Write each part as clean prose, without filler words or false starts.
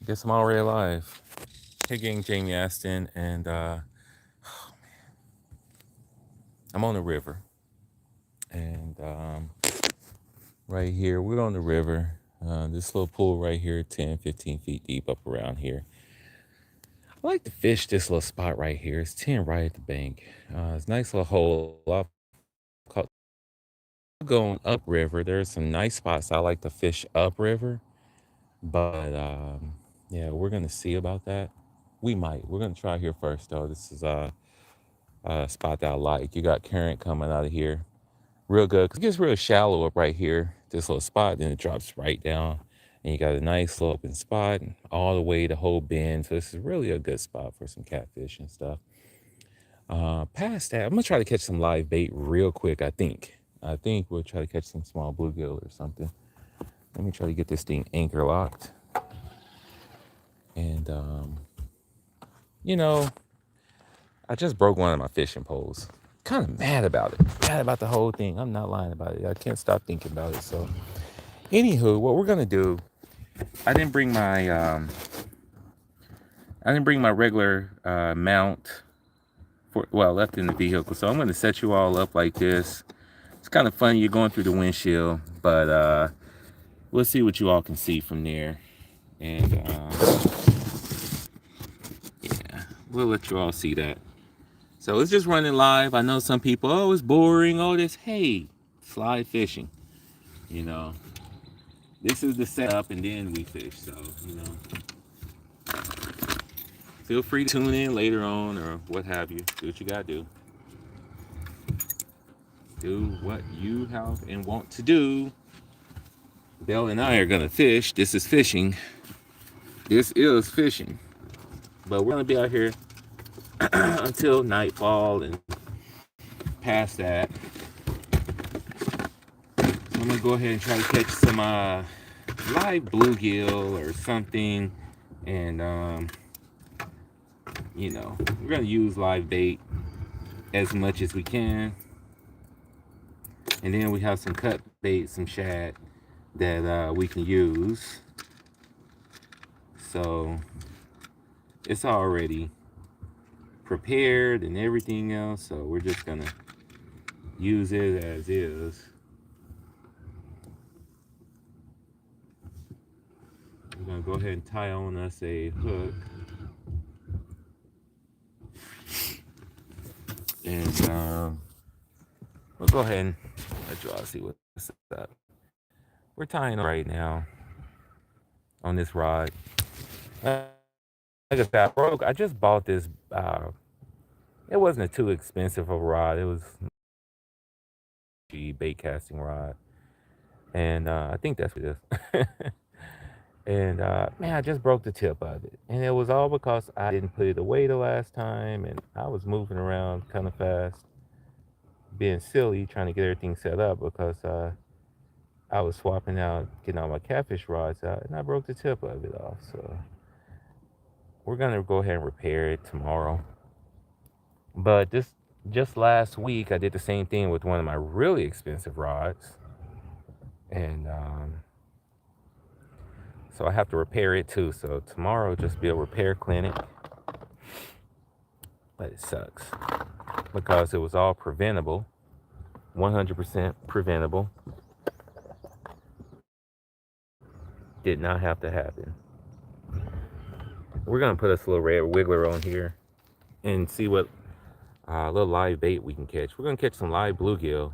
Guess I'm already alive. Hey gang, Jamie Aston, and I'm on the river. And right here, we're on the river. This little pool right here, 10, 15 feet deep up around here. I like to fish this little spot right here. It's 10 right at the bank. It's a nice little hole. Caught going upriver. There's some nice spots I like to fish upriver. But yeah, we're going to see about that. We might. We're going to try here first, though. This is a spot that I like. You got current coming out of here. Real good. 'Cause it gets real shallow up right here, this little spot, then it drops right down. And you got a nice little open spot all the way to whole bend. So this is really a good spot for some catfish and stuff. Past that, I'm gonna try to catch some live bait real quick, I think. I think we'll try to catch some small bluegill or something. Let me try to get this thing anchor locked. And you know, I just broke one of my fishing poles. Kind of mad about it. Mad about the whole thing. I'm not lying about it. I can't stop thinking about it. So anywho, what we're gonna do, I didn't bring my regular mount for left in the vehicle. So I'm gonna set you all up like this. It's kind of funny, you're going through the windshield, but we'll see what you all can see from there. And yeah, we'll let you all see that. So it's just running live. I know some people, oh, it's boring, all this. Hey, slide fishing. You know, this is the setup, and then we fish. So, you know, feel free to tune in later on or what have you. Do what you gotta do. Do what you have and want to do. Belle and I are gonna fish. This is fishing. This is fishing. But we're gonna be out here until nightfall and past that. So I'm gonna go ahead and try to catch some live bluegill or something, and you know, we're gonna use live bait as much as we can, and then we have some cut bait, some shad that we can use. So it's already prepared and everything else, so we're just gonna use it as is. We're gonna go ahead and tie on us a hook, and we'll go ahead and let you all see what's up. We're tying on right now on this rod. Like I said, I just bought this. It wasn't a too expensive a rod. It was a bait casting rod, and I think that's what it is. And man, I just broke the tip of it, and it was all because I didn't put it away the last time, and I was moving around kind of fast, being silly, trying to get everything set up because I was swapping out, getting all my catfish rods out, and I broke the tip of it off. So we're gonna go ahead and repair it tomorrow. But this just last week, I did the same thing with one of my really expensive rods, and so I have to repair it too. So tomorrow will just be a repair clinic, but it sucks because it was all preventable, 100% preventable. Did not have to happen. We're gonna put us a little red wiggler on here and see what little live bait we can catch. We're gonna catch some live bluegill,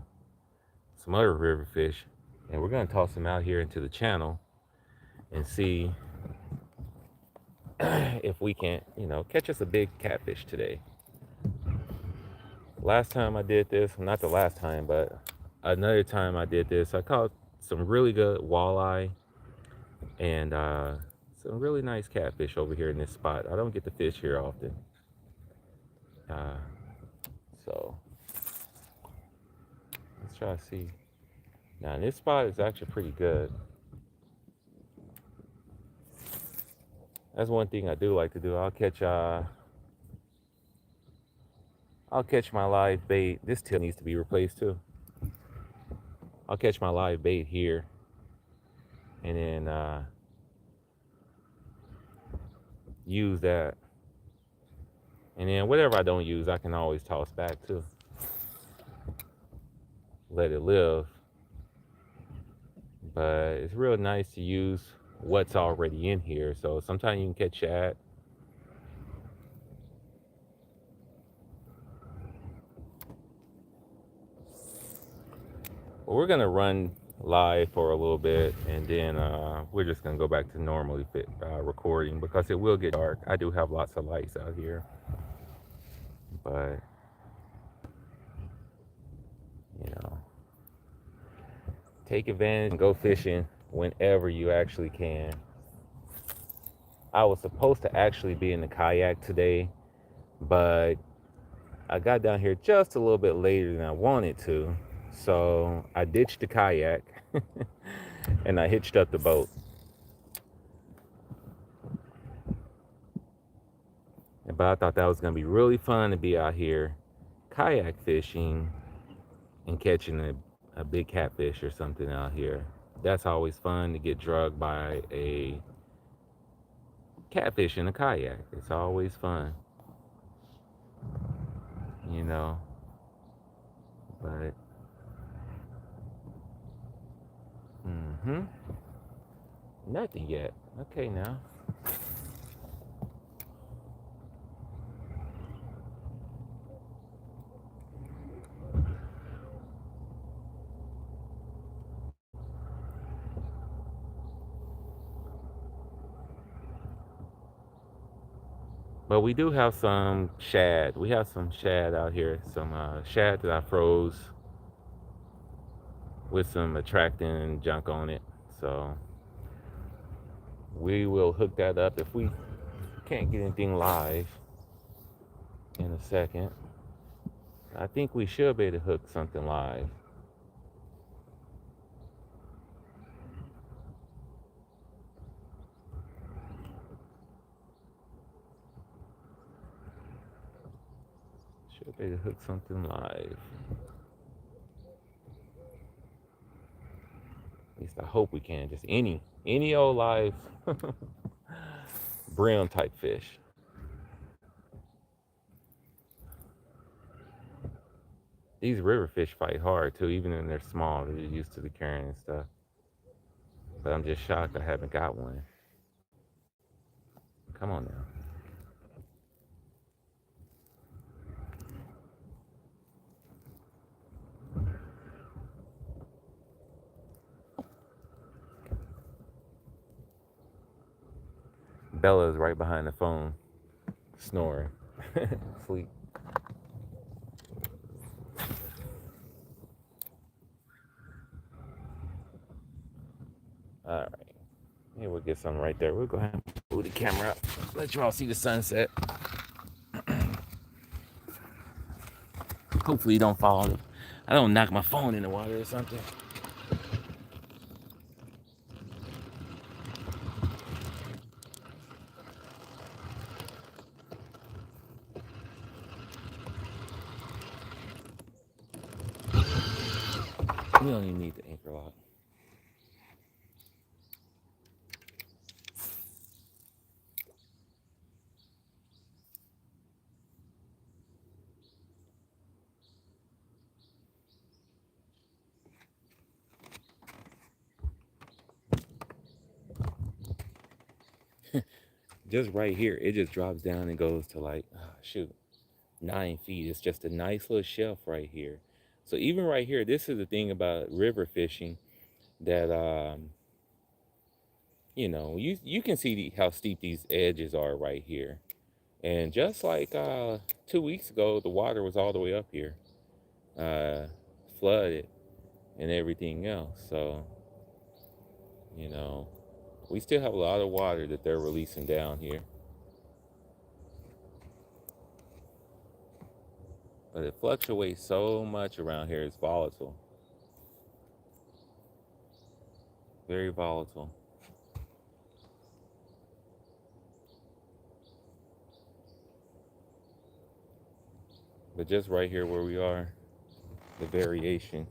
some other river fish, and we're gonna toss them out here into the channel and see if we can, you know, catch us a big catfish today. Last time I did this, not the last time, but another time I did this, I caught some really good walleye and some really nice catfish over here in this spot. I don't get to fish here often. Uh, so let's try to see. Now this spot is actually pretty good. That's one thing I do like to do. I'll catch my live bait. This tip needs to be replaced too. I'll catch my live bait here, and then use that. And then whatever I don't use, I can always toss back too. Let it live. But it's real nice to use what's already in here. So sometimes you can catch shad. Well, we're gonna run live for a little bit, and then we're just gonna go back to normally recording because it will get dark. I do have lots of lights out here, but you know, take advantage and go fishing whenever you actually can. I was supposed to actually be in the kayak today, but I got down here just a little bit later than I wanted to. So I ditched the kayak and I hitched up the boat. But I thought that was going to be really fun to be out here kayak fishing and catching a big catfish or something out here. That's always fun to get drugged by a catfish in a kayak. It's always fun, you know. But nothing yet. Okay, now. But we do have some shad. We have some shad out here. Some shad that I froze with some attractant junk on it. So we will hook that up if we can't get anything live in a second. I think we should be able to hook something live. Should be able to hook something live. At least I hope we can. Just any old live brim type fish. These river fish fight hard too, even when they're small. They're used to the current and stuff. But I'm just shocked I haven't got one. Come on now. Bella's right behind the phone, snoring, sleep. All right, here we'll get some right there. We'll go ahead and move the camera up, let you all see the sunset. Hopefully you don't fall. I don't knock my phone in the water or something. We don't even need the anchor lock. Just right here, it just drops down and goes to like, shoot, 9 feet. It's just a nice little shelf right here. So even right here, this is the thing about river fishing that you know, you can see how steep these edges are right here. And just like 2 weeks ago, the water was all the way up here, flooded and everything else. So, you know, we still have a lot of water that they're releasing down here. But it fluctuates so much around here. It's volatile. Very volatile. But just right here where we are, the variation.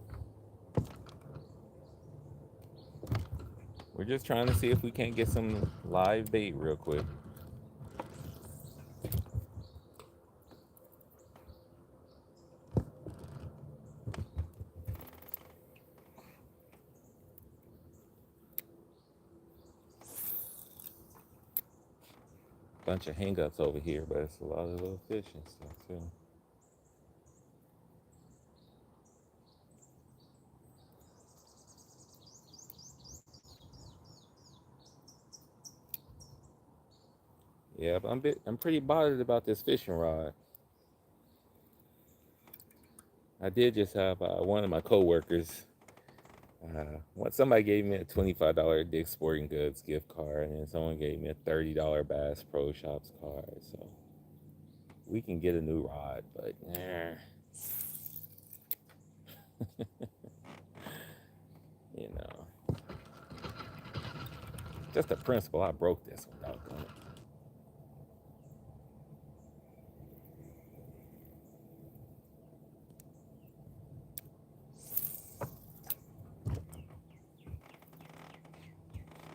We're just trying to see if we can't get some live bait real quick. Bunch of hangups over here, but it's a lot of little fish and stuff too. Yeah, but I'm pretty bothered about this fishing rod. I did just have one of my coworkers. Somebody gave me a $25 Dick's Sporting Goods gift card, and then someone gave me a $30 Bass Pro Shops card. So we can get a new rod, but you know, just the principle. I broke this one, doggone it.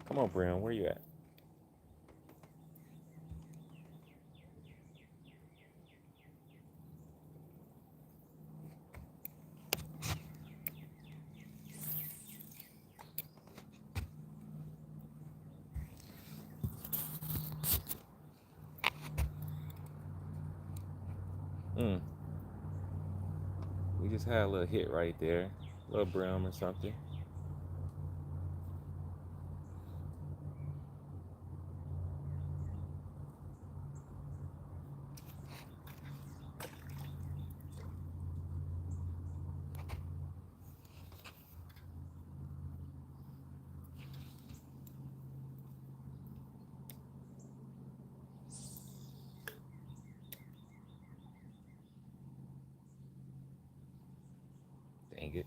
Come on, Brown, where you at? Mm, we just had a little hit right there, a little brown or something. Dang it,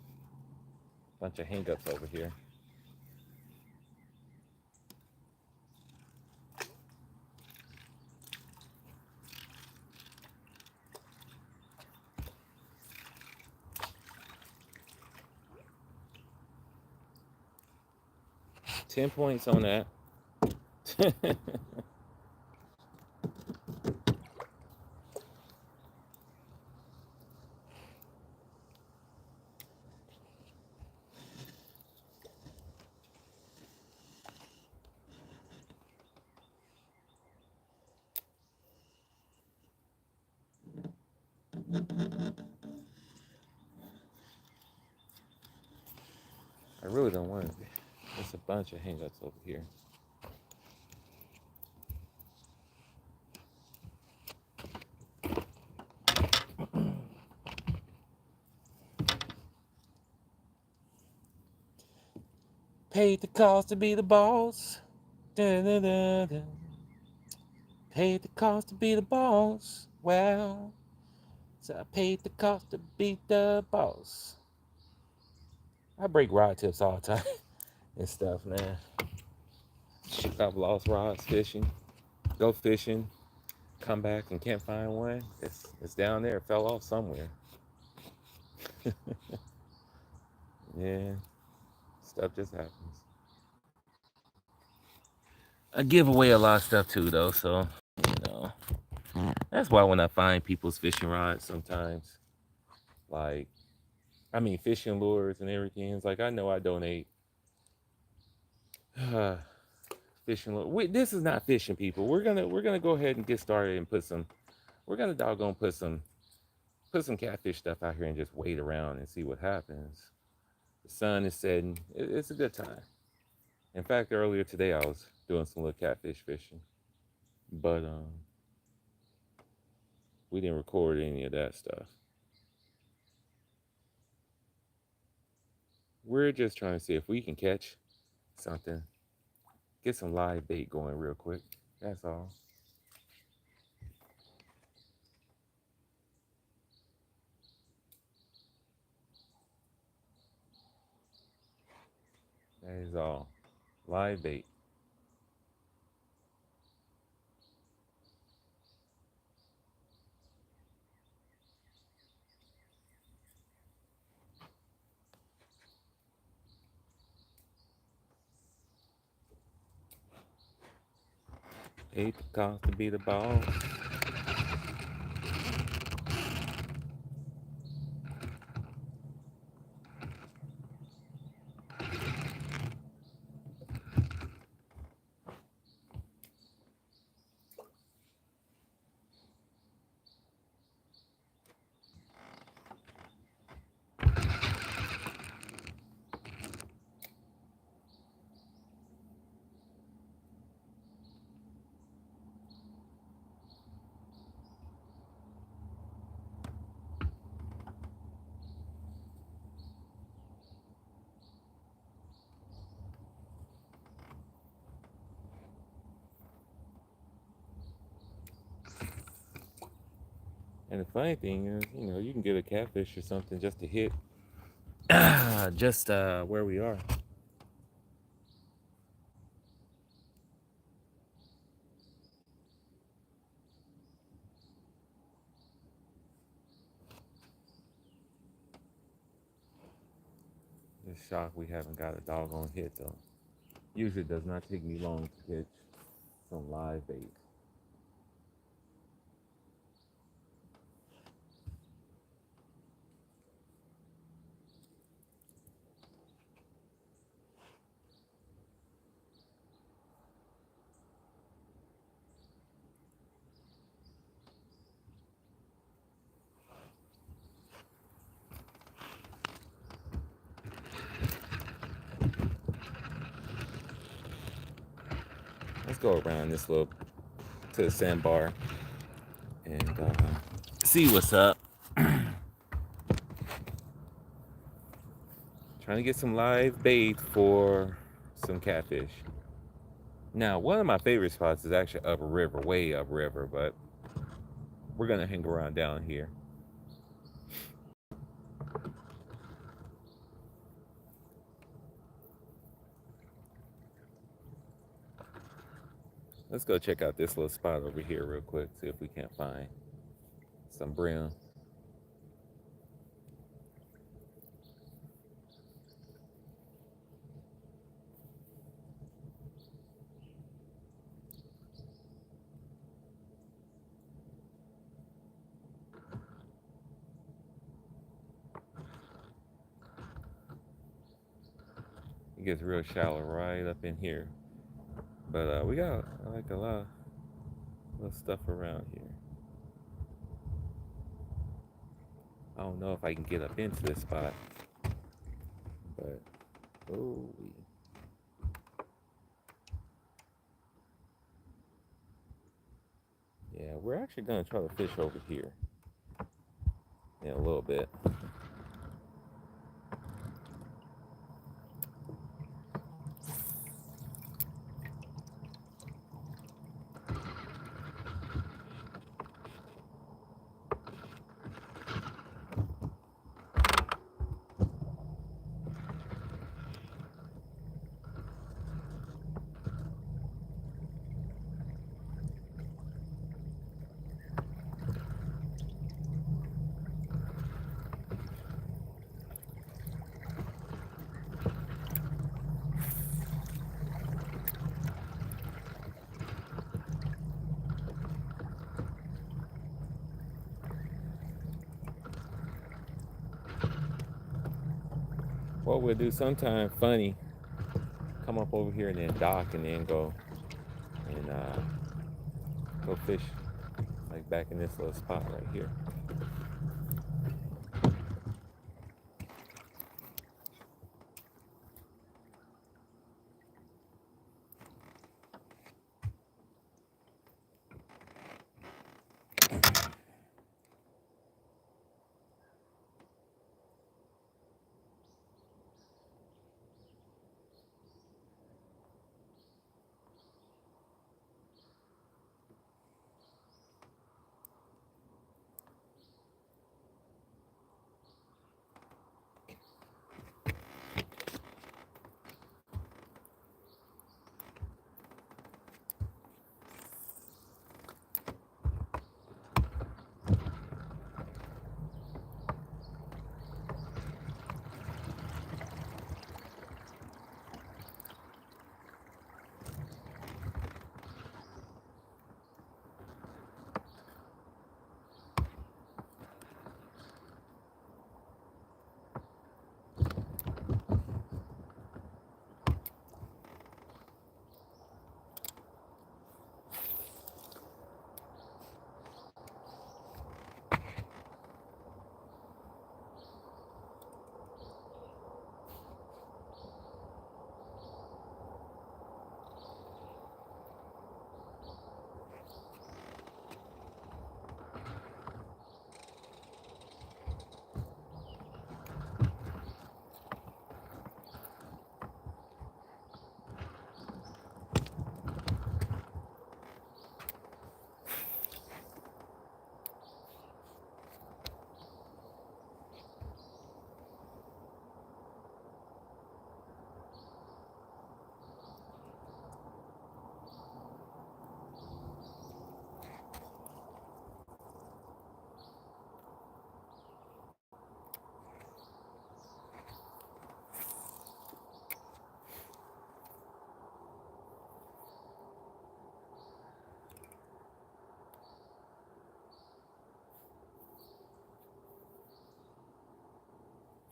bunch of hangups over here. 10 points on that. I really don't want it. There's a bunch of hangups over here. Paid the cost to be the boss. Dun, dun, dun, dun. Paid the cost to be the boss. Well, so I paid the cost to be the boss. I break rod tips all the time and stuff, man. Shit, I've lost rods fishing. Go fishing, come back and can't find one. It's down there. It fell off somewhere. Yeah, stuff just happens. I give away a lot of stuff too, though. So you know, that's why when I find people's fishing rods, sometimes, like, I mean, fishing lures and everything, it's like I know I donate fishing lure. This is not fishing, people. We're gonna go ahead and get started and put some. We're gonna doggone put some catfish stuff out here and just wait around and see what happens. The sun is setting. It's a good time. In fact, earlier today I was doing some little catfish fishing, but we didn't record any of that stuff. We're just trying to see if we can catch something, get some live bait going real quick. That's all. That is all. Live bait. Paid the cost to be the boss. And the funny thing is, you can get a catfish or something just to hit just where we are. Just shocked we haven't got a doggone hit though. Usually it does not take me long to catch some live bait. Let's go around this little to the sandbar and see what's up. Trying to get some live bait for some catfish. Now, one of my favorite spots is actually upriver, way upriver, but we're gonna hang around down here. Let's go check out this little spot over here real quick, see if we can't find some brim. It gets real shallow right up in here. But we got like a lot of stuff around here. I don't know if I can get up into this spot, but oh, yeah, we're actually gonna try to fish over here in a little bit. What we'll do sometime funny, come up over here and then dock and then go and go fish like back in this little spot right here.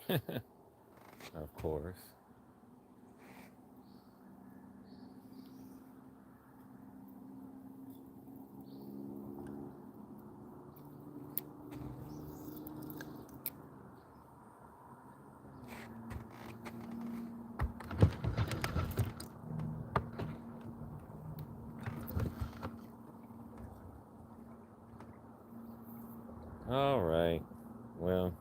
Of course. All right. Well,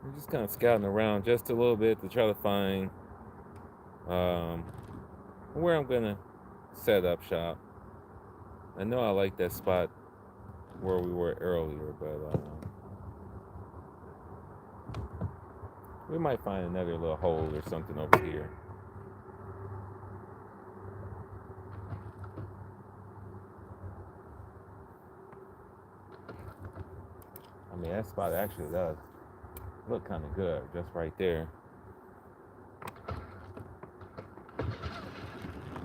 I'm just kind of scouting around just a little bit to try to find um, where I'm gonna set up shop. I know I like that spot where we were earlier, but we might find another little hole or something over here. I mean, that spot actually does look kind of good just right there.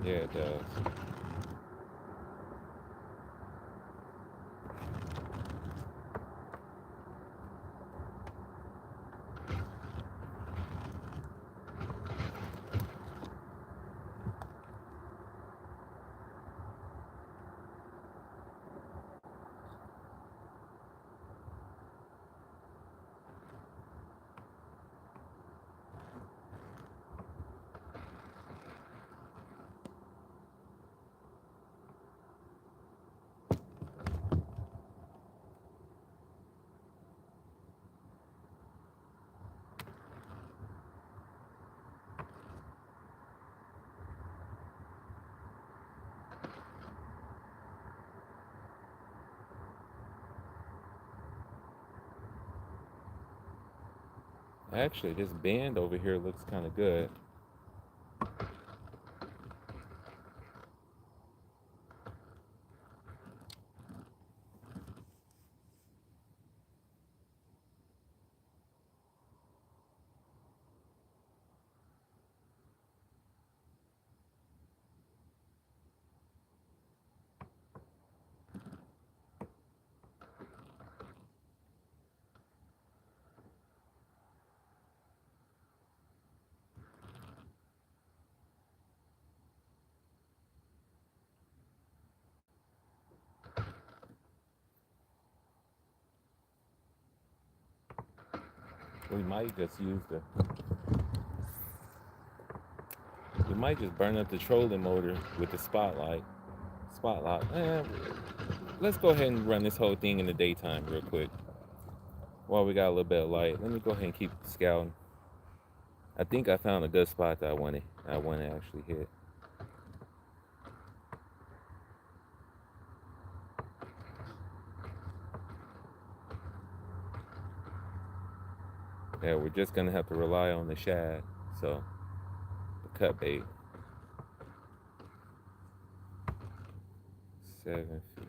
Yeah, it does. Actually, this bend over here looks kind of good. We might just use the. We might just burn up the trolling motor with the spotlight. Spotlight. Let's go ahead and run this whole thing in the daytime real quick. While we got a little bit of light, let me go ahead and keep scouting. I think I found a good spot that I want to actually hit. Yeah, we're just gonna have to rely on the shad, so the cut bait. 7 feet.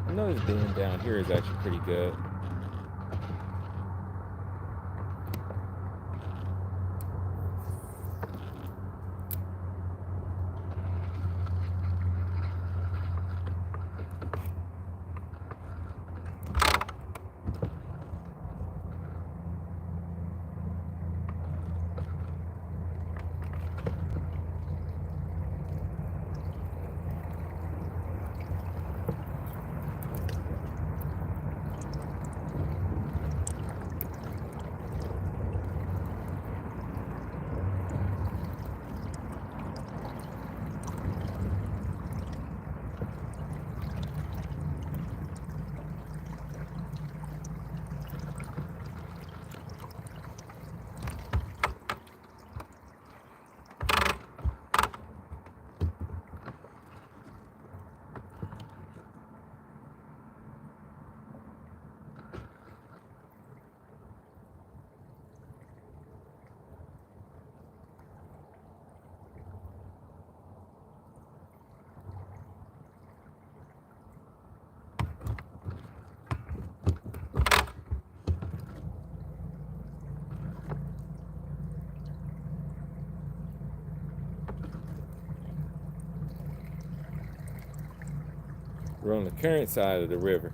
I know this beam down here is actually pretty good. We're on the current side of the river.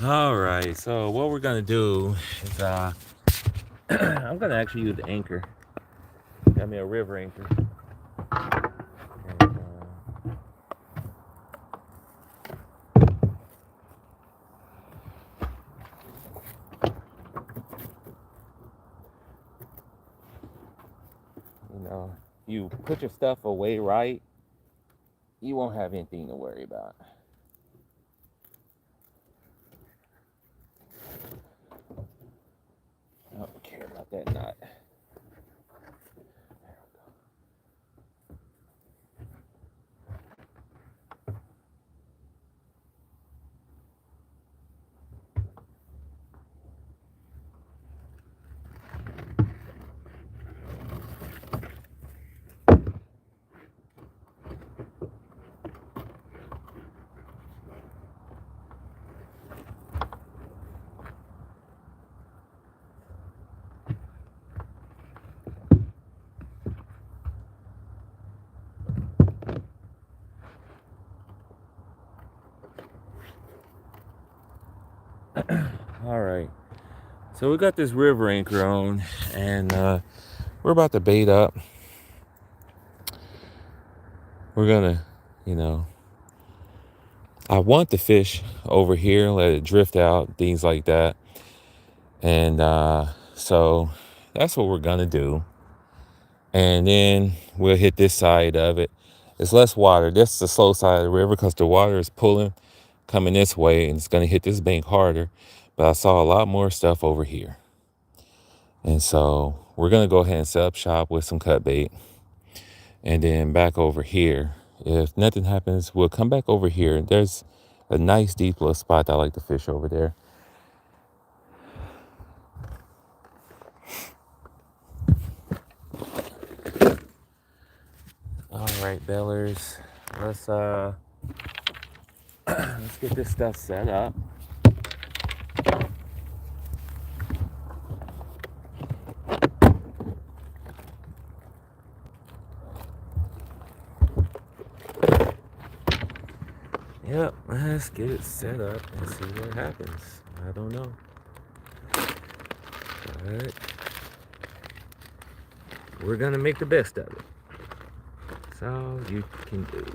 All right, so what we're gonna do is I'm gonna actually use the anchor. Got me a river anchor. And, you put your stuff away right, you won't have anything to worry about. I don't care about that knot. All right, so we got this river anchor on, and we're about to bait up. We're gonna, you know, I want the fish over here, let it drift out, things like that. And so that's what we're gonna do. And then we'll hit this side of it. It's less water. This is the slow side of the river because the water is pulling, coming this way, and it's gonna hit this bank harder. But I saw a lot more stuff over here. And so we're gonna go ahead and set up shop with some cut bait. And then back over here, if nothing happens, we'll come back over here. There's a nice deep little spot that I like to fish over there. All right, Bellers, let's let's get this stuff set up. Yep, let's get it set up and see what happens. I don't know. But we're gonna make the best of it. That's all you can do.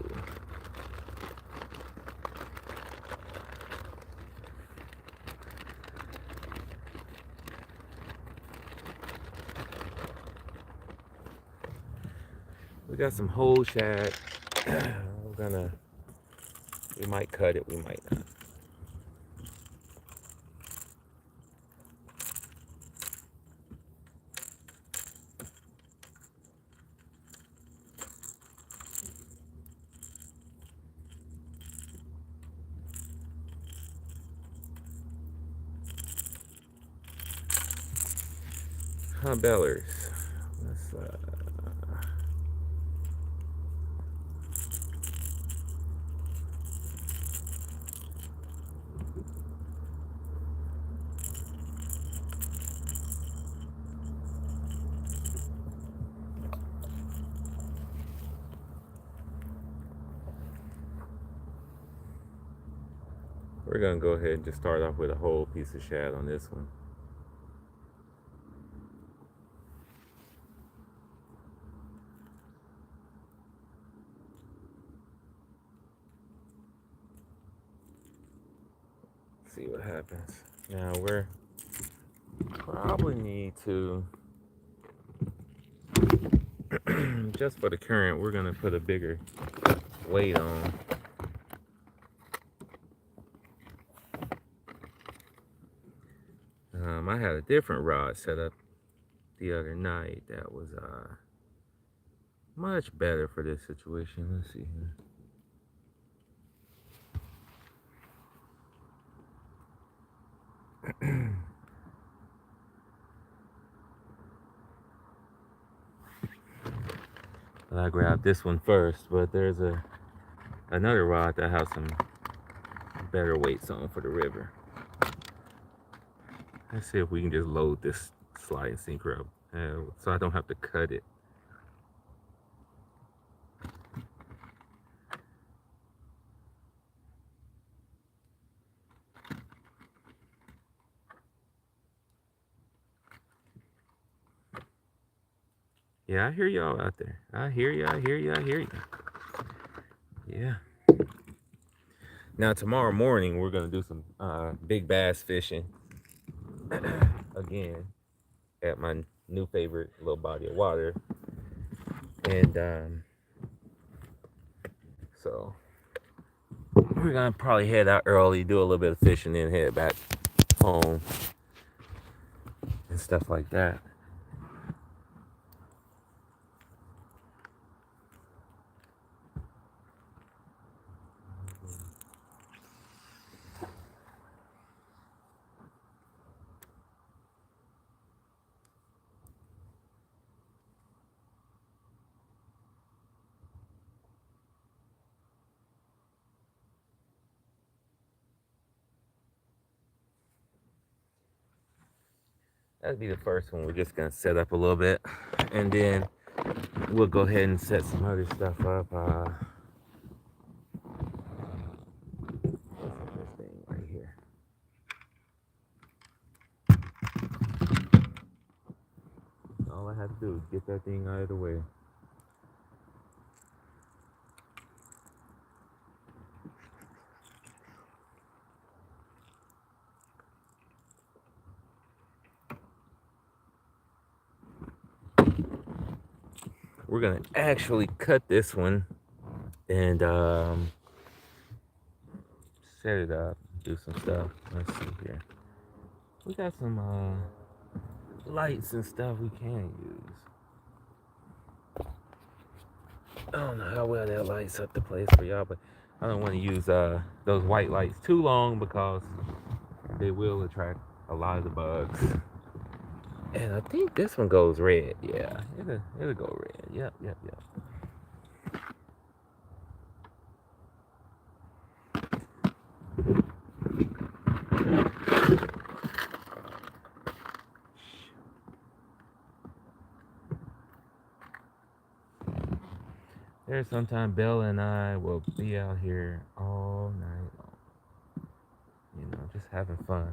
We got some whole shad. We might cut it, we might not. Bellers. Let's we're gonna go ahead and just start off with a whole piece of shad on this one. See what happens. Now we're probably need to just for the current, we're gonna put a bigger weight on. I had a different rod set up the other night that was much better for this situation. Let's see here. I grabbed this one first, but there's another rod that has some better weights on for the river. Let's see if we can just load this slide sinker up so I don't have to cut it. Yeah, I hear y'all out there. I hear you, I hear you, I hear you. Yeah. Now tomorrow morning we're gonna do some big bass fishing again at my new favorite little body of water. And so we're gonna probably head out early, do a little bit of fishing, then head back home and stuff like that. That'll be the first one. We're just gonna set up a little bit, and then we'll go ahead and set some other stuff up. This thing right here. All I have to do is get that thing out of the way. We're gonna actually cut this one and set it up, do some stuff. Let's see here. We got some lights and stuff we can use. I don't know how well that lights up the place for y'all, but I don't want to use those white lights too long because they will attract a lot of the bugs. And I think this one goes red. Yeah, it'll go red. Yep. There's sometime Bella and I will be out here all night long. Just having fun.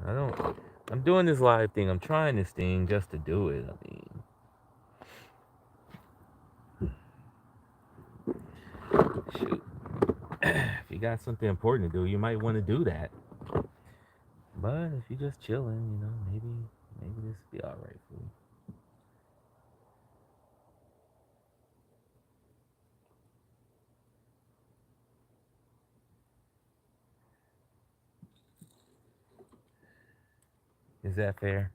I'm doing this live thing. I'm trying this thing just to do it. Shoot. If you got something important to do, you might want to do that. But if you're just chilling, maybe this will be all right for you. Is that fair?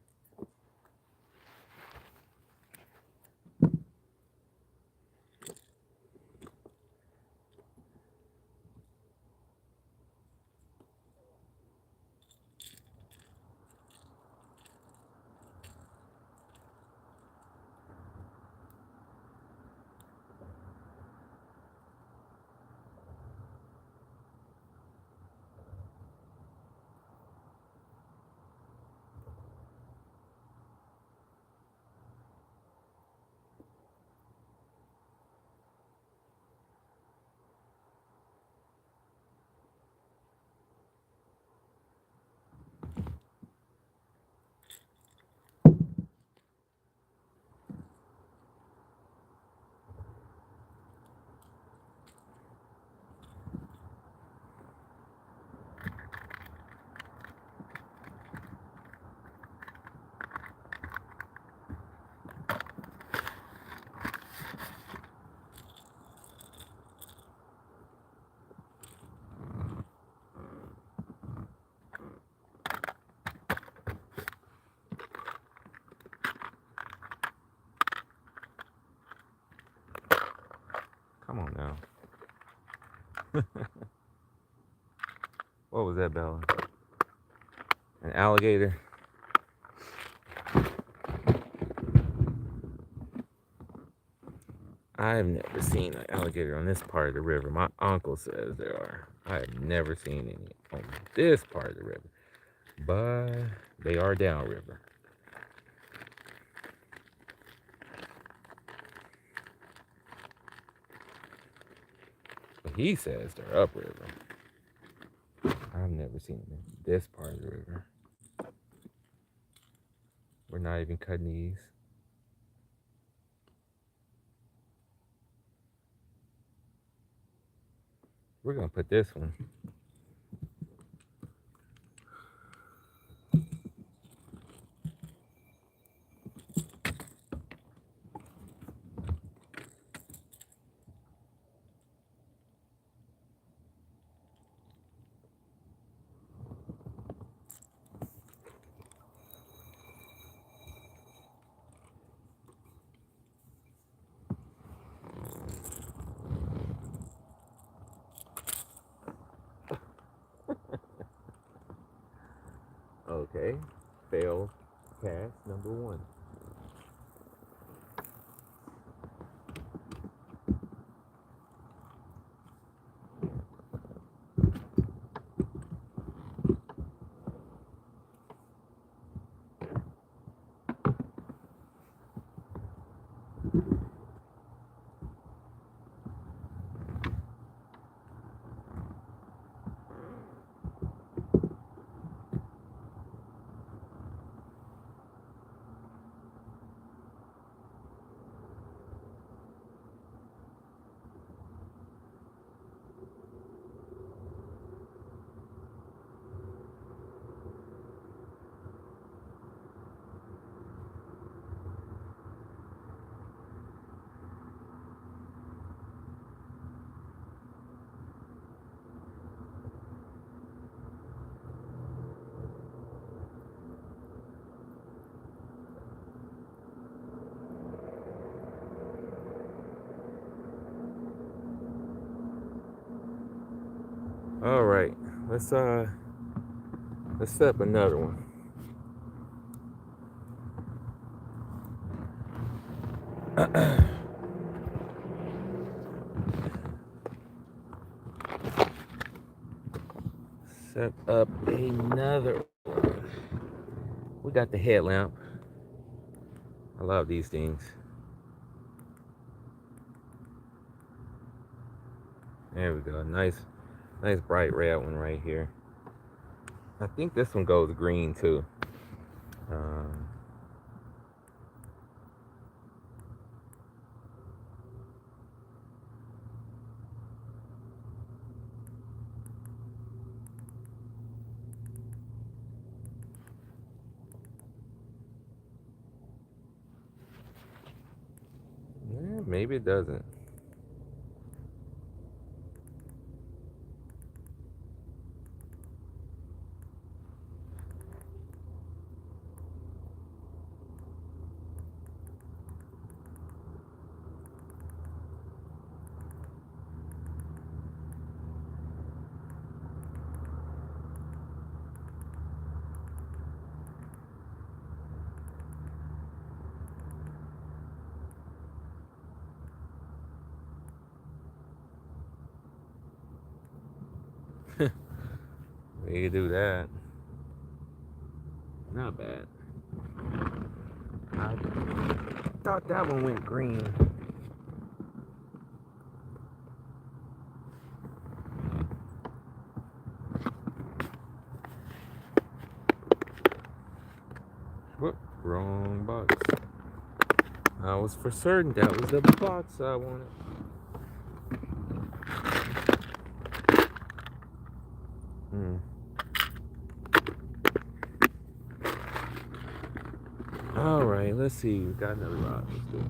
Come on now. What was that, Bella? An alligator? I've never seen an alligator on this part of the river. My uncle says there are. I have never seen any on this part of the river. But they are downriver. But he says they're upriver. I've never seen them in this part of the river. We're not even cutting these. We're gonna put this one. Okay. Failed cast number one. All right. Let's set up another one. Set up another one. We got the headlamp. I love these things. There we go. Nice, nice bright red one right here. I think this one goes green too. Um, yeah, maybe it doesn't. We can do that. Not bad. I thought that one went green. Whoop, wrong box. I was for certain that was the box I wanted. Hmm. All right, let's see. We got another rock. Let's do it.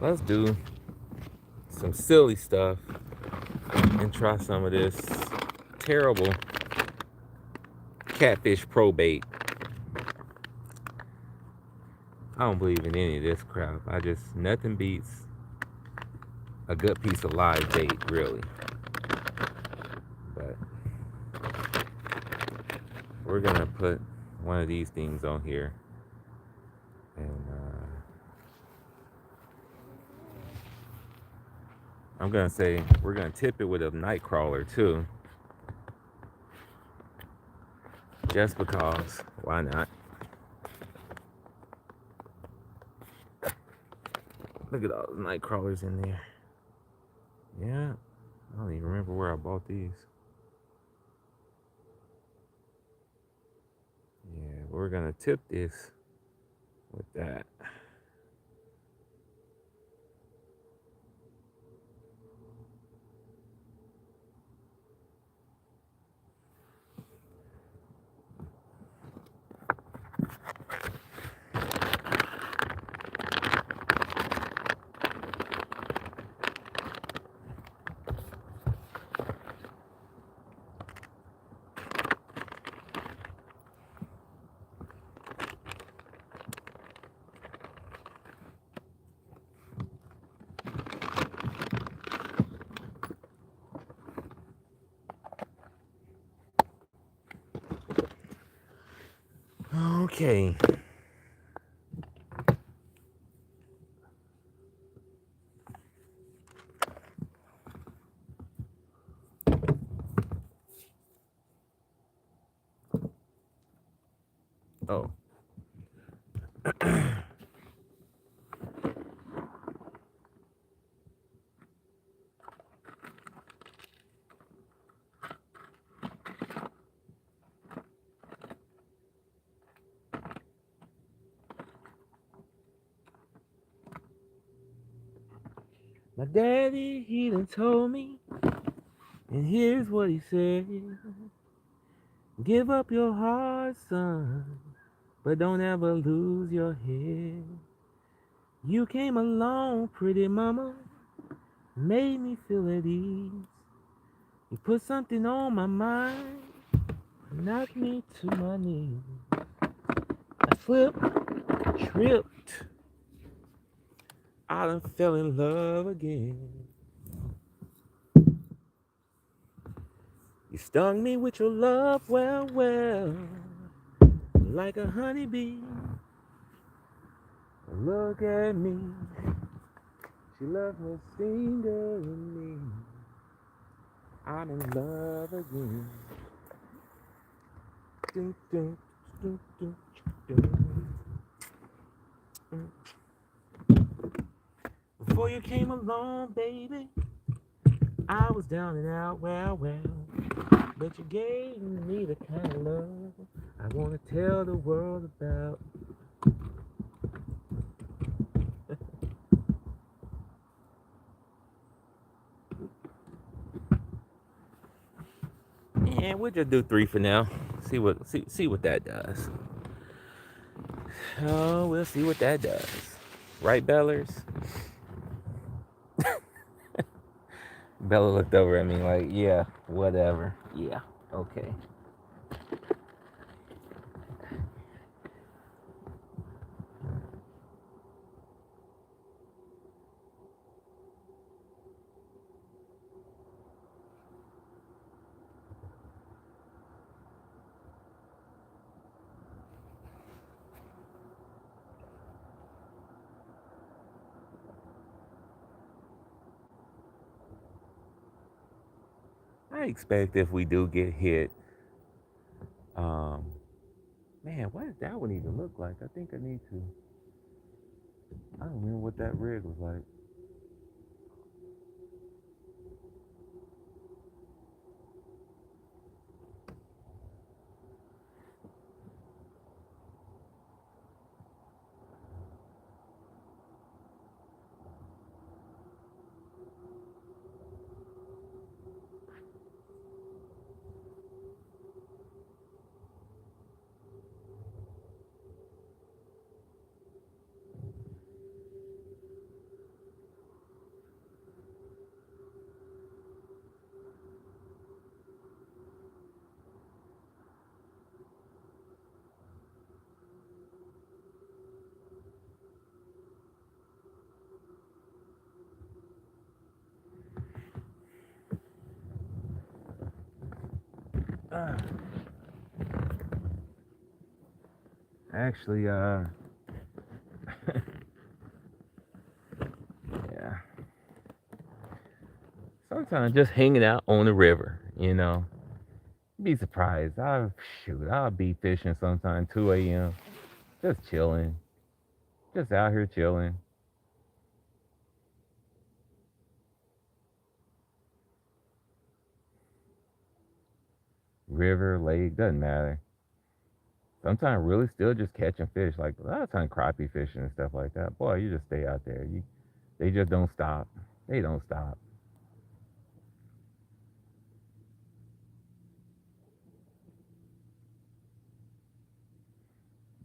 Let's do some silly stuff and try some of this terrible catfish probate. I don't believe in any of this crap. Nothing beats a good piece of live bait, really. But we're gonna put one of these things on here, and I'm gonna say we're gonna tip it with a night crawler too, just because. Why not? Look at all the night crawlers in there. Yeah, I don't even remember where I bought these. Yeah, we're gonna tip this with that. Okay. Oh. My daddy, he done told me, and here's what he said. Give up your heart, son, but don't ever lose your head. You came along, pretty mama, made me feel at ease. You put something on my mind, knocked me to my knees. I slipped, tripped, I done fell in love again. You stung me with your love, well, well, like a honeybee. Look at me, she loves me, singing me. I'm in love again. Dun, dun, dun, dun, dun. Before you came along, baby, I was down and out, well, well. But you gave me the kind of love I want to tell the world about. And we'll just do 3 for now. See what that does. Oh, we'll see what that does. Right, Bellers? Bella looked over at me like, yeah, whatever. Yeah, okay. I expect if we do get hit, um, man, what does that one even look like? I think I need to. I don't remember what that rig was like. Uh, Actually, yeah. Sometimes just hanging out on the river, you know. Be surprised. I'll be fishing sometime 2 a.m. Just chilling. Just out here chilling. River, lake, doesn't matter. Sometimes really still just catching fish. Like a lot of time crappie fishing and stuff like that. Boy, you just stay out there. They just don't stop. They don't stop.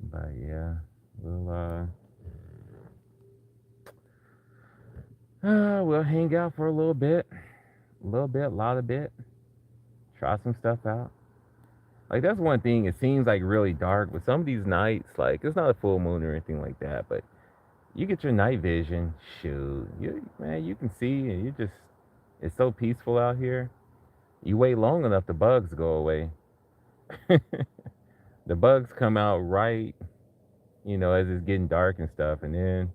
But yeah, we'll hang out for a little bit, a lot of bit. Try some stuff out. Like that's one thing. It seems like really dark, but some of these nights, like it's not a full moon or anything like that, but you get your night vision. Shoot, you can see, and it's so peaceful out here. You wait long enough, the bugs go away. The bugs come out right, as it's getting dark and stuff, and then,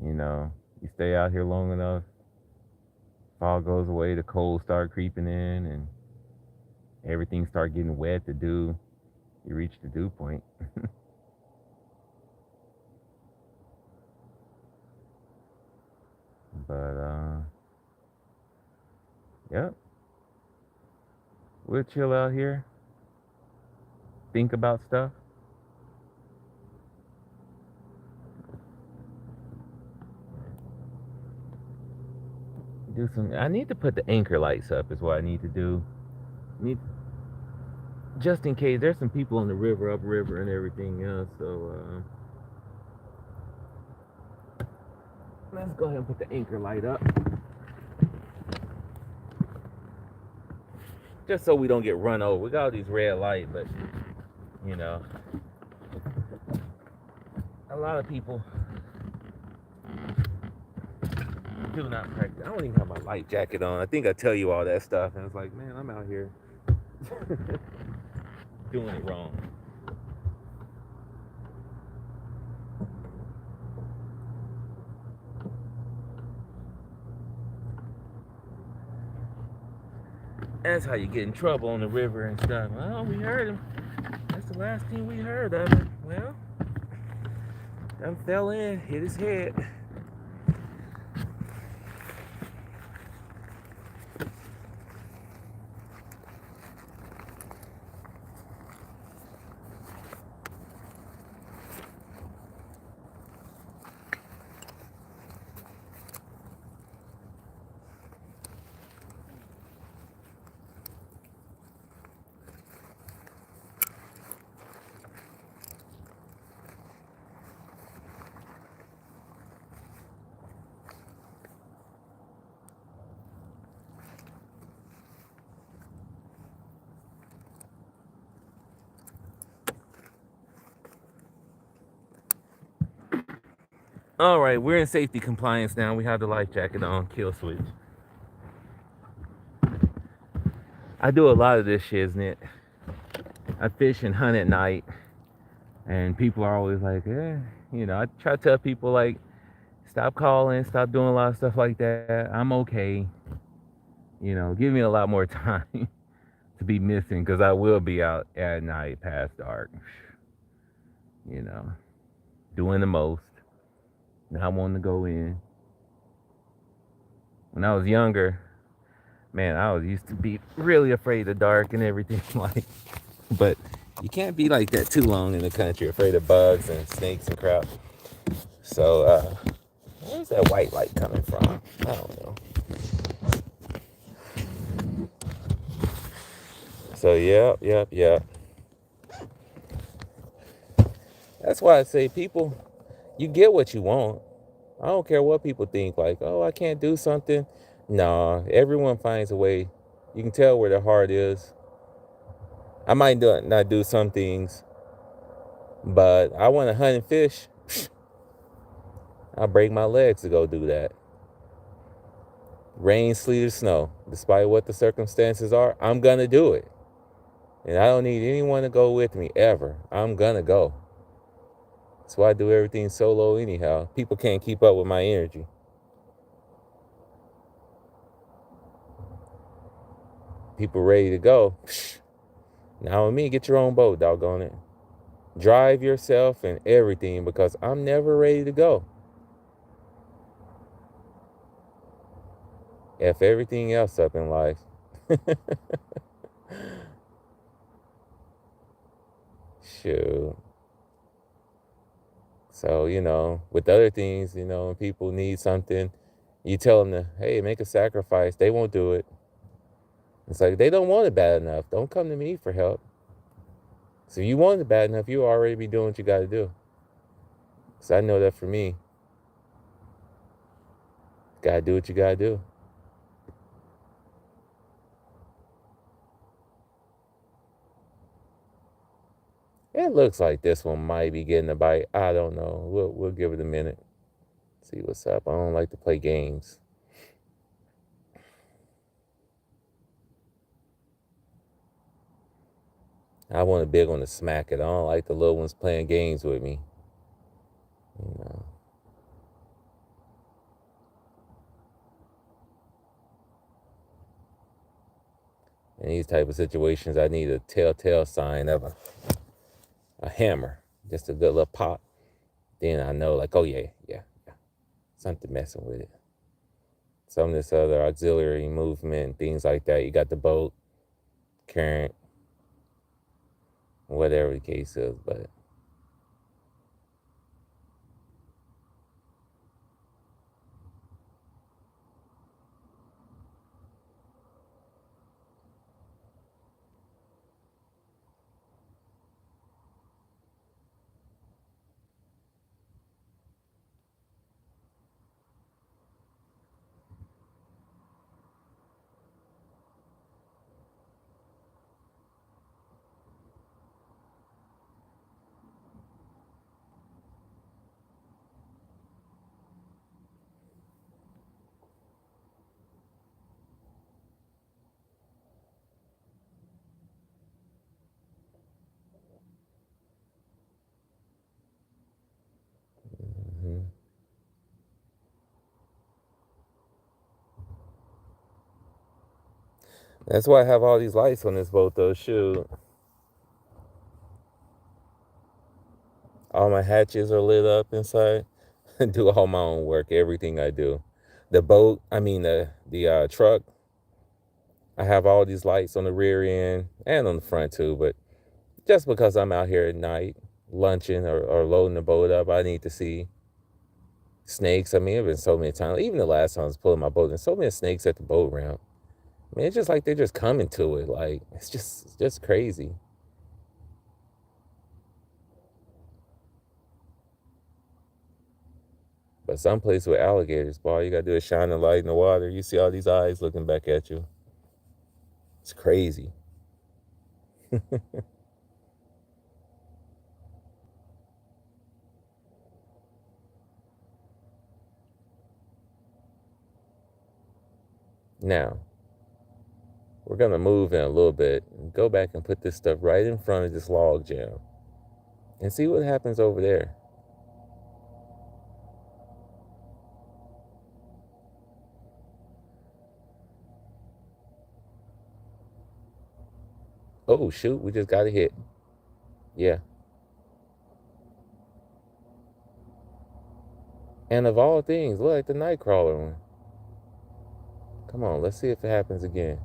you know, you stay out here long enough, fog goes away, the cold start creeping in, and everything start getting wet. You reach the dew point. But yep, we'll chill out here, think about stuff. Do some. I need to put the anchor lights up. Is what I need to do. Need just in case there's some people on the river, upriver, and everything else. So let's go ahead and put the anchor light up, just so we don't get run over. We got all these red lights, but you know, a lot of people do not practice. I don't even have my light jacket on. I think I tell you all that stuff, and it's like, man, I'm out here Doing it wrong. That's how you get in trouble on the river and stuff. Well, we heard him. That's the last thing we heard of him. Well, done fell in, hit his head. All right, we're in safety compliance now. We have the life jacket on, kill switch. I do a lot of this shit, isn't it? I fish and hunt at night, and people are always like, I try to tell people, like, stop calling, stop doing a lot of stuff like that. I'm okay. Give me a lot more time to be missing, because I will be out at night past dark, you know, doing the most, not wanting to go in. When I was younger, man, I was used to be really afraid of dark and everything, like, but you can't be like that too long in the country, afraid of bugs and snakes and crap. So, where's that white light coming from? I don't know. So, yep. That's why I say, people, you get what you want. I don't care what people think, like, oh, I can't do something. Nah, everyone finds a way. You can tell where their heart is. I might not do some things, but I want to hunt and fish. I'll break my legs to go do that. Rain, sleet, or snow, despite what the circumstances are, I'm going to do it. And I don't need anyone to go with me ever. I'm going to go. That's why I do everything solo anyhow. People can't keep up with my energy. People ready to go. Now with me, get your own boat, doggone it. Drive yourself and everything, because I'm never ready to go. F everything else up in life. Shoot. So, with other things, when people need something, you tell them to, hey, make a sacrifice. They won't do it. It's like, they don't want it bad enough. Don't come to me for help. So if you want it bad enough, you already be doing what you got to do. So I know that for me, got to do what you got to do. It looks like this one might be getting a bite. I don't know. We'll give it a minute. See what's up. I don't like to play games. I want a big one to smack it. I don't like the little ones playing games with me. You know. In these type of situations, I need a telltale sign of a hammer. Just a good little pop. Then I know, like, oh yeah. Something messing with it. Some of this other auxiliary movement, things like that. You got the boat, current, whatever the case is, but That's why I have all these lights on this boat, though. Shoot, all my hatches are lit up inside. I do all my own work, everything I do. The boat, I mean the truck. I have all these lights on the rear end and on the front too. But just because I'm out here at night lunching or loading the boat up, I need to see snakes. I mean, there's been so many times. Even the last time I was pulling my boat, and so many snakes at the boat ramp. I mean, it's just like they're just coming to it. Like it's just crazy. But some place with alligators, boy, you gotta do is shine a light in the water. You see all these eyes looking back at you. It's crazy. Now, we're gonna move in a little bit and go back and put this stuff right in front of this log jam and see what happens over there. Oh shoot, we just got a hit. Yeah. And of all things, look like the Nightcrawler one. Come on, let's see if it happens again.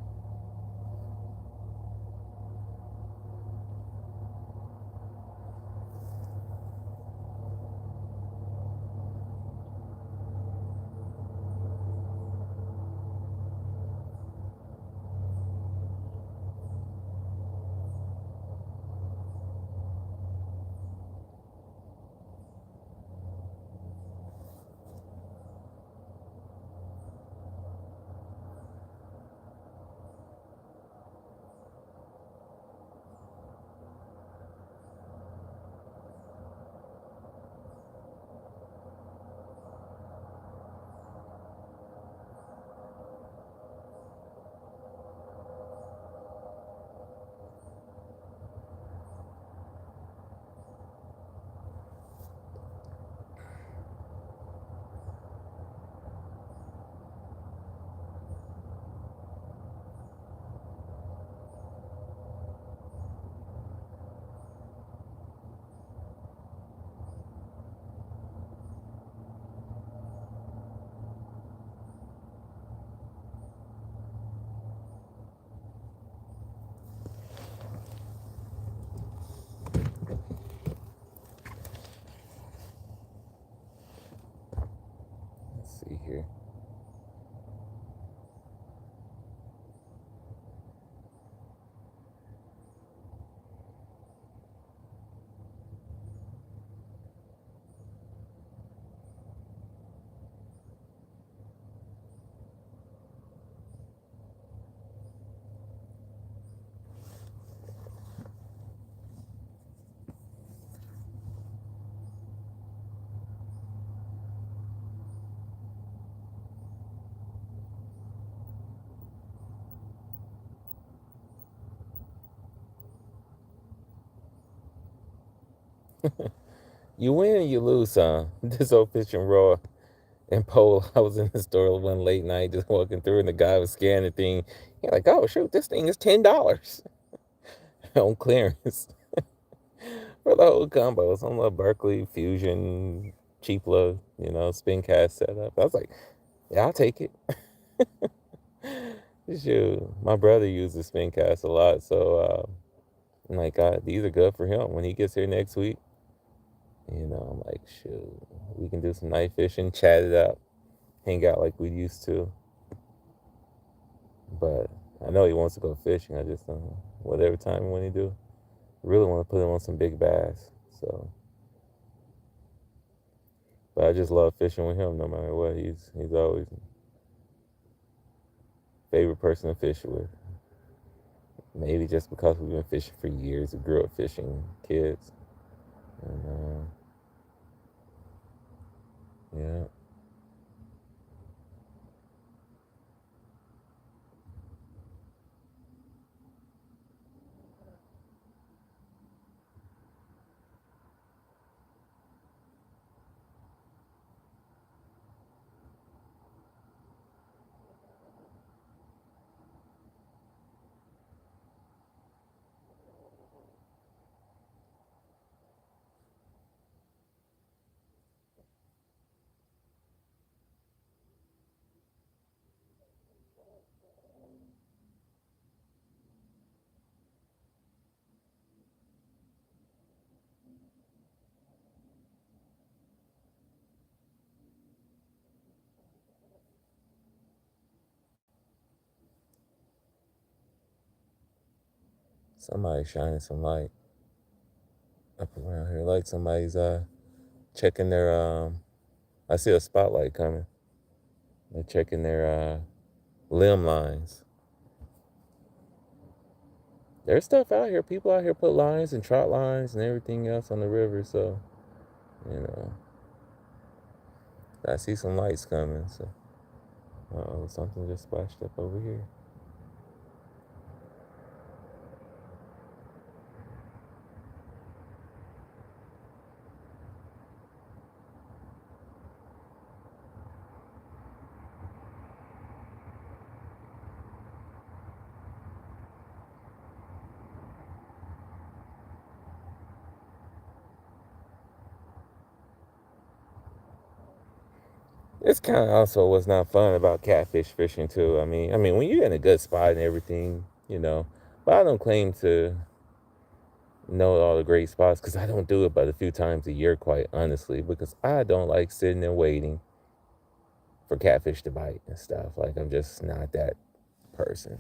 Let's see here. You win and you lose, huh? This old fishing rod and pole. I was in the store one late night just walking through, and the guy was scanning the thing. He's like, oh, shoot, this thing is $10 on clearance for the whole combo. Some little Berkeley Fusion, cheap little, spin cast setup. I was like, yeah, I'll take it. Shoot, my brother uses spin cast a lot, so I'm like, God, these are good for him. When he gets here next week, I'm like, shoot, we can do some night fishing, chat it up, hang out like we used to. But I know he wants to go fishing. I just don't know. Whatever time when he do, really want to put him on some big bass. So, but I just love fishing with him no matter what. He's always favorite person to fish with. Maybe just because we've been fishing for years. We grew up fishing kids. And yeah. Somebody's shining some light up around here. Like somebody's checking their I see a spotlight coming. They're checking their limb lines. There's stuff out here. People out here put lines and trot lines and everything else on the river. So, you know, I see some lights coming. So, something just splashed up over here. It's kind of also what's not fun about catfish fishing too. I mean, when you're in a good spot and everything, but I don't claim to know all the great spots because I don't do it but a few times a year, quite honestly, because I don't like sitting and waiting for catfish to bite and stuff. Like, I'm just not that person.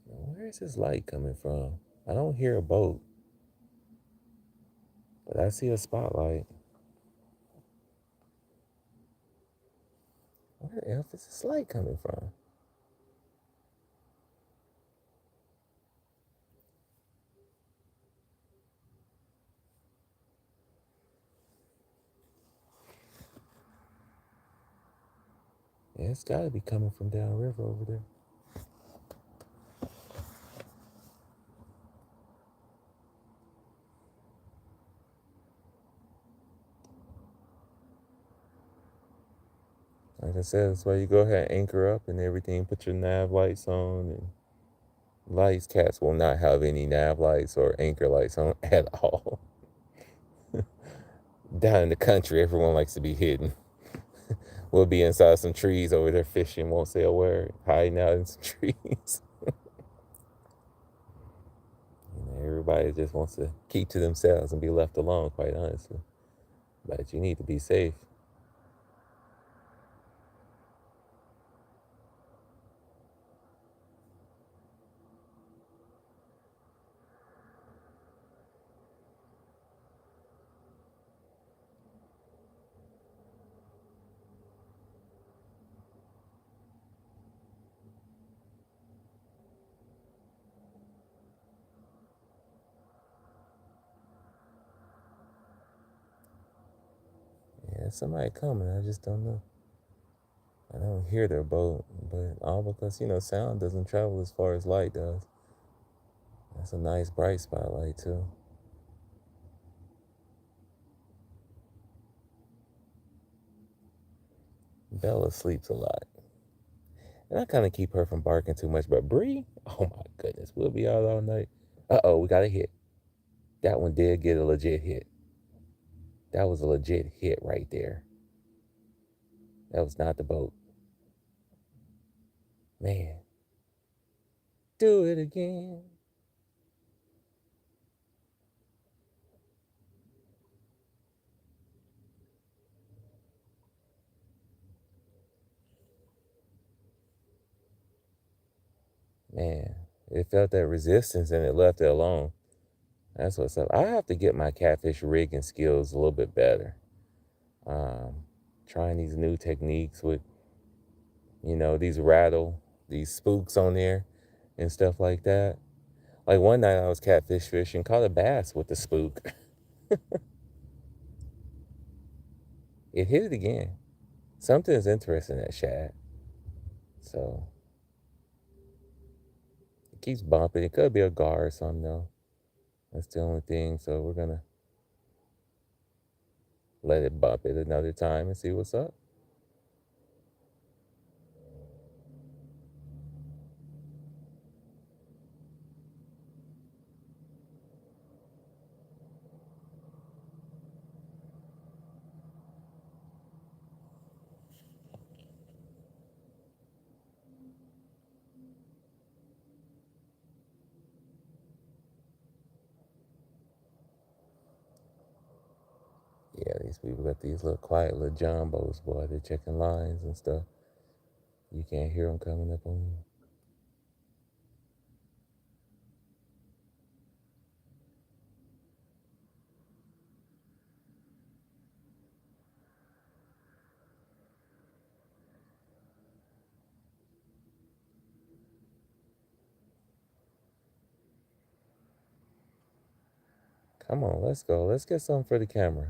Where is this light coming from? I don't hear a boat, but I see a spotlight. Where the hell is this light coming from? Yeah, it's got to be coming from downriver over there. Like I said, that's why you go ahead and anchor up and everything. Put your nav lights on and lights. Cats will not have any nav lights or anchor lights on at all. Down in the country, everyone likes to be hidden. We'll be inside some trees over there fishing, won't say a word, hiding out in some trees. Everybody just wants to keep to themselves and be left alone, quite honestly. But you need to be safe. Yeah, somebody coming. I just don't know. I don't hear their boat, but all because, sound doesn't travel as far as light does. That's a nice bright spotlight, too. Bella sleeps a lot. And I kind of keep her from barking too much. But Bree, oh my goodness, we'll be out all night. Uh-oh, we got a hit. That one did get a legit hit. That was a legit hit right there. That was not the boat. Man, do it again. Man, it felt that resistance and it left it alone. That's what's up. I have to get my catfish rigging skills a little bit better. Um, Trying these new techniques with, these these spooks on there and stuff like that. Like one night I was catfish fishing, caught a bass with the spook. It hit it again. Something's interesting at shad. So it keeps bumping. It could be a gar or something though. That's the only thing. So we're gonna let it bump it another time and see what's up. Yeah, these people got these little quiet little jumbos, boy. They're checking lines and stuff. You can't hear them coming up on you. Come on, let's go. Let's get something for the camera.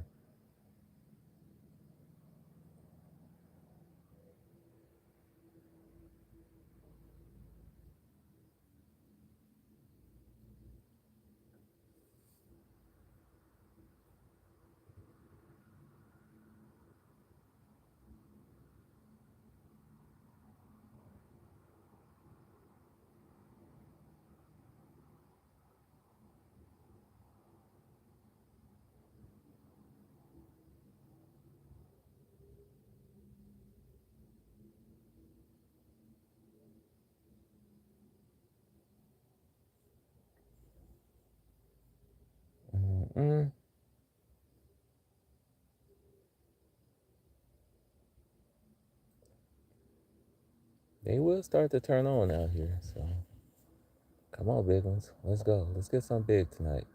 Mm-mm. They will start to turn on out here. So come on, big ones. Let's go. Let's get something big tonight.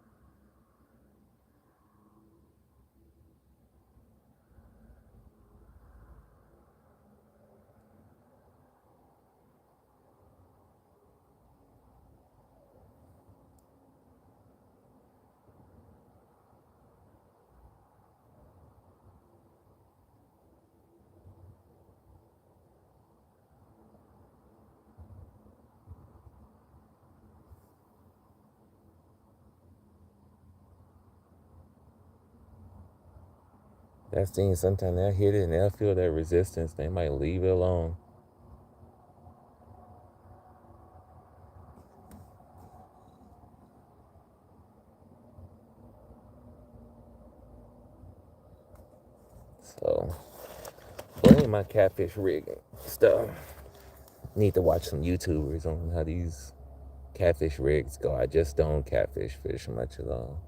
That thing, sometimes they'll hit it and they'll feel that resistance. They might leave it alone. So, blame my catfish rigging stuff. Need to watch some YouTubers on how these catfish rigs go. I just don't catfish fish much at all.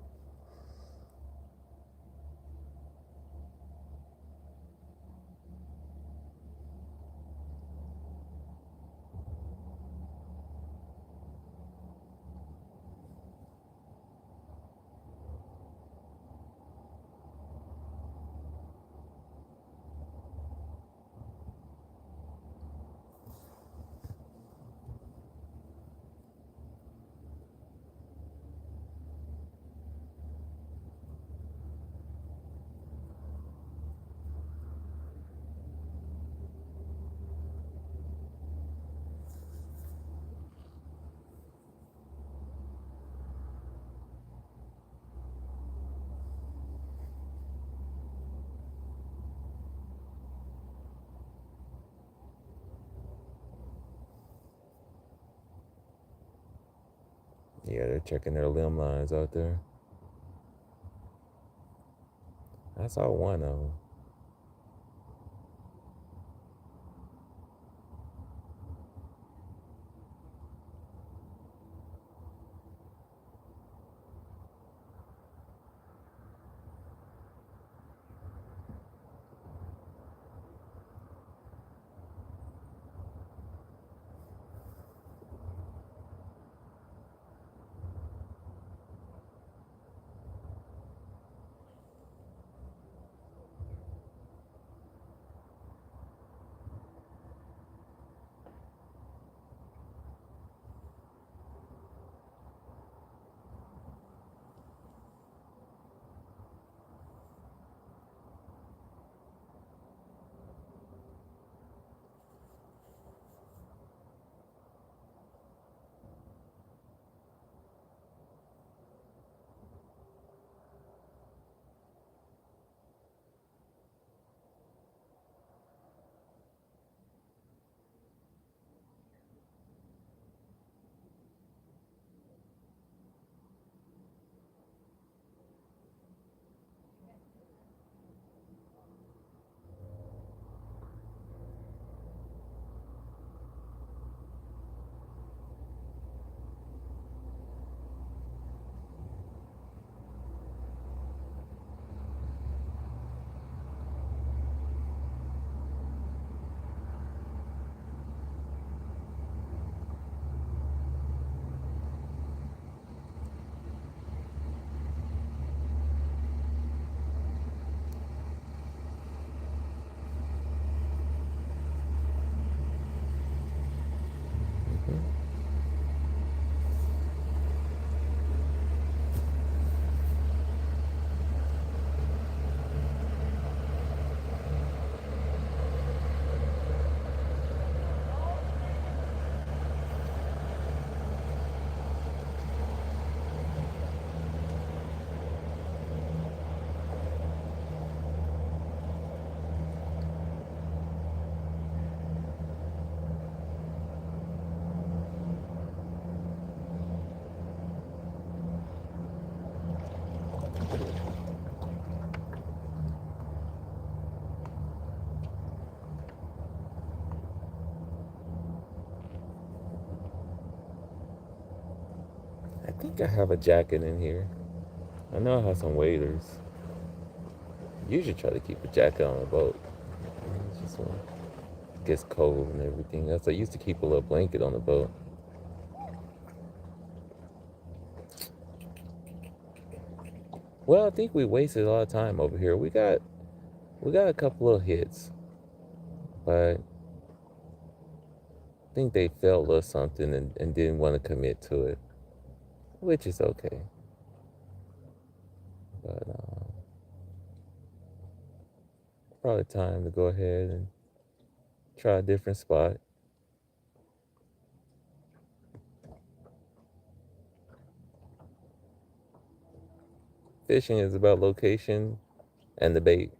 Yeah, they're checking their limb lines out there. I saw one of them. think I have a jacket in here. I know I have some waders. Usually try to keep a jacket on a boat. It's just when it gets cold and everything else. I used to keep a little blanket on the boat. Well, I think we wasted a lot of time over here. We got a couple of hits, but I think they felt a little something and didn't want to commit to it, which is okay. But probably time to go ahead and try a different spot. Fishing is about location and the bait.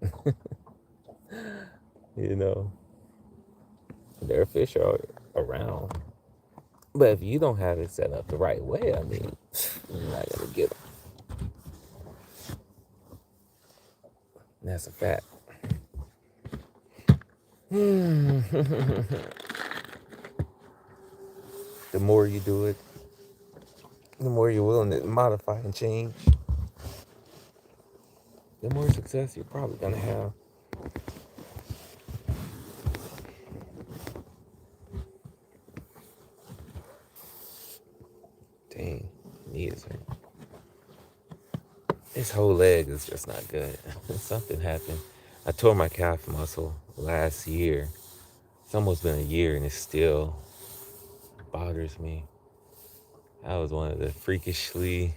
You know, there are fish are around. But if you don't have it set up the right way, I mean, you're not going to get them. That's a fact. The more you do it, the more you're willing to modify and change, the more success you're probably going to have. Dang, knee is hurt. This whole leg is just not good. Something happened. I tore my calf muscle last year. It's almost been a year and it still bothers me. That was one of the freakishly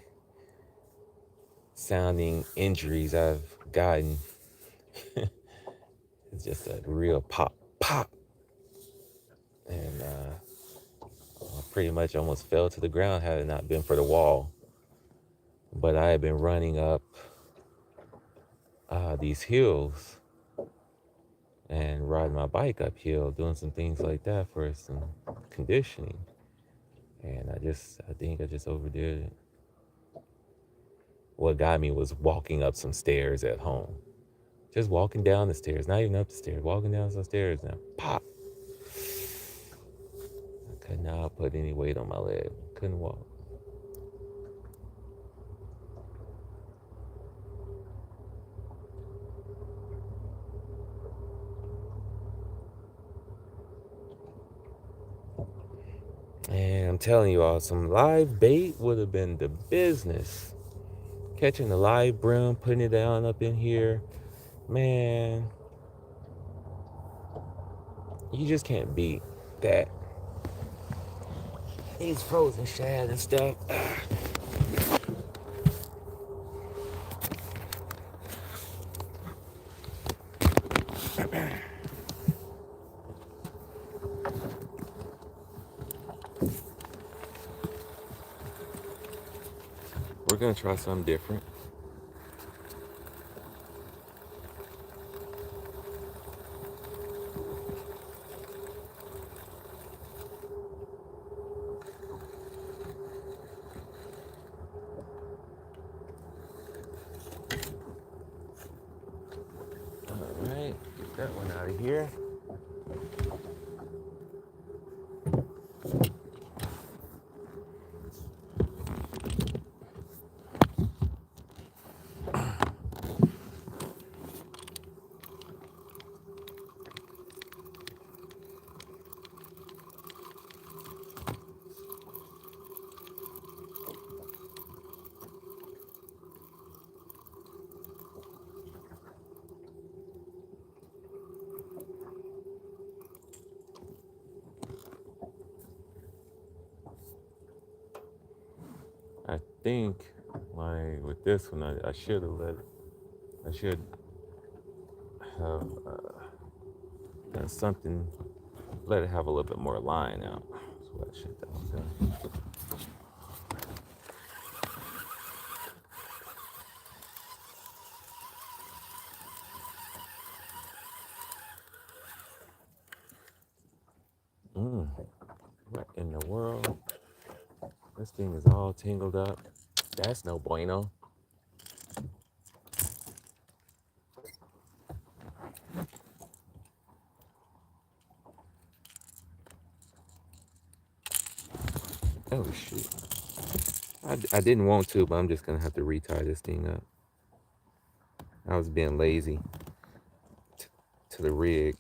sounding injuries I've gotten. It's just a real pop, pop. And I pretty much almost fell to the ground had it not been for the wall. But I had been running up these hills and riding my bike uphill, doing some things like that for some conditioning. And I think I just overdid it. What got me was walking up some stairs at home. Just walking down the stairs, not even up the stairs, walking down some stairs now. Pop. I could not put any weight on my leg. Couldn't walk. And I'm telling you all, some live bait would have been the business. Catching the live brim, putting it down up in here. Man, you just can't beat that. These frozen shad and stuff. We're gonna try something different. All right, get that one out of here. I think, like with this one, I should have let it. I should have done something. Let it have a little bit more line out. That's what I should have done. What in the world? This thing is all tangled up. That's no bueno. Oh shoot. I didn't want to, but I'm just gonna have to retie this thing up. I was being lazy to the rig.